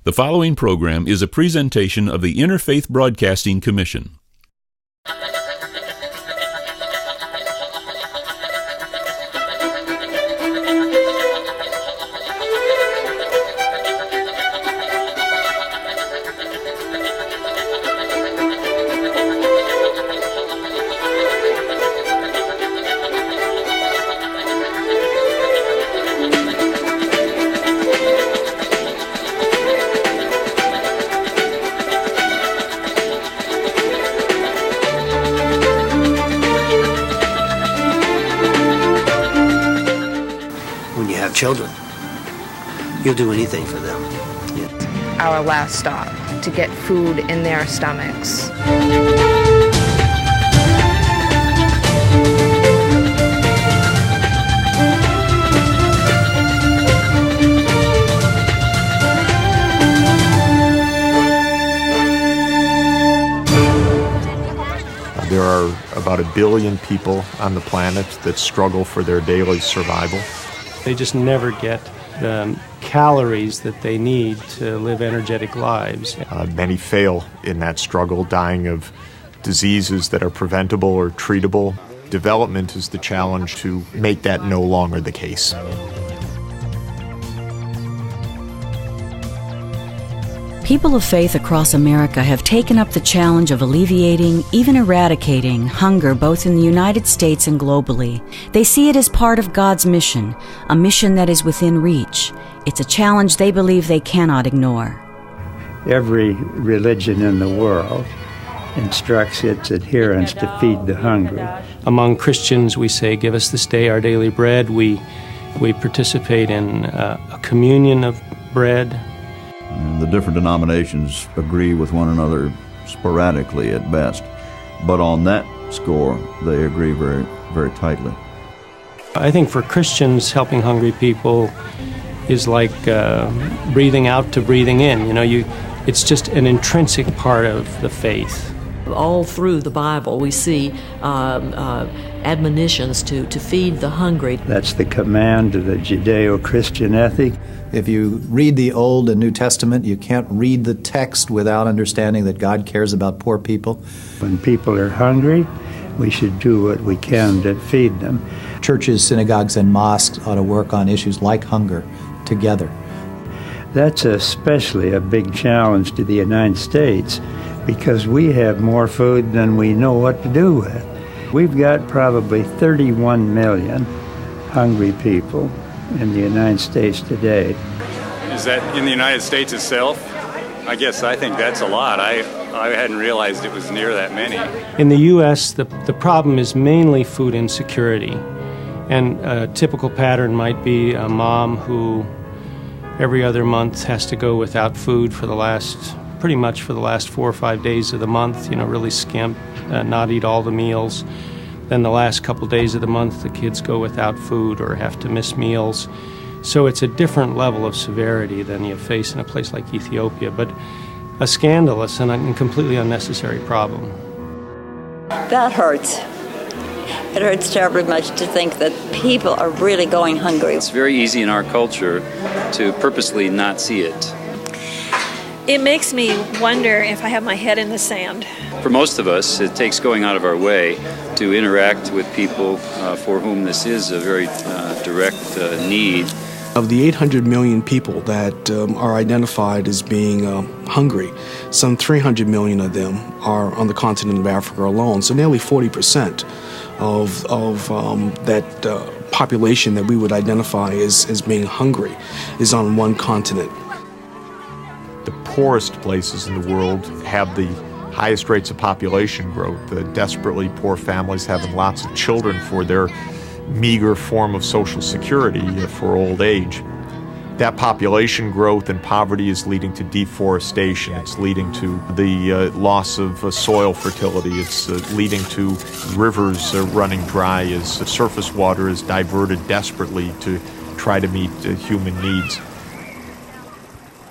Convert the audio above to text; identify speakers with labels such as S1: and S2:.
S1: The following program is a presentation of the Interfaith Broadcasting Commission.
S2: Children, you'll do anything for them.
S3: Yeah. Our last stop, to get food in their stomachs.
S4: There are about 1 billion people on the planet that struggle for their daily survival.
S5: They just never get the calories that they need to live energetic lives.
S4: Many fail in that struggle, dying of diseases that are preventable or treatable. Development is the challenge to make that no longer the case.
S6: People of faith across America have taken up the challenge of alleviating, even eradicating, hunger both in the United States and globally. They see it as part of God's mission, a mission that is within reach. It's a challenge they believe they cannot ignore.
S7: Every religion in the world instructs its adherents to feed the hungry.
S5: Among Christians, we say, "Give us this day our daily bread." We participate in a communion of bread.
S8: The different denominations agree with one another sporadically at best, but on that score, they agree very, very tightly.
S5: I think for Christians, helping hungry people is like breathing out to breathing in. It's just an intrinsic part of the faith.
S9: All through the Bible, we see admonitions to feed the hungry.
S7: That's the command of the Judeo-Christian ethic.
S10: If you read the Old and New Testament, you can't read the text without understanding that God cares about poor people.
S7: When people are hungry, we should do what we can to feed them.
S10: Churches, synagogues, and mosques ought to work on issues like hunger together.
S7: That's especially a big challenge to the United States because we have more food than we know what to do with. We've got probably 31 million hungry people in the United States today.
S11: Is that in the United States itself? I think that's a lot. I hadn't realized it was near that many.
S5: In the U.S., the problem is mainly food insecurity. And a typical pattern might be a mom who every other month has to go without food pretty much for the last 4 or 5 days of the month, really skimp, not eat all the meals. Then the last couple days of the month, the kids go without food or have to miss meals. So it's a different level of severity than you face in a place like Ethiopia, but a scandalous and completely unnecessary problem.
S12: That hurts. It hurts terribly much to think that people are really going hungry.
S13: It's very easy in our culture to purposely not see it.
S14: It makes me wonder if I have my head in the sand.
S13: For most of us, it takes going out of our way to interact with people for whom this is a very direct need.
S15: Of the 800 million people that are identified as being hungry, some 300 million of them are on the continent of Africa alone. So nearly 40% of that population that we would identify as being hungry is on one continent.
S4: The poorest places in the world have the highest rates of population growth. The desperately poor families having lots of children for their meager form of social security for old age. That population growth and poverty is leading to deforestation. It's leading to the loss of soil fertility. It's leading to rivers running dry as surface water is diverted desperately to try to meet human needs.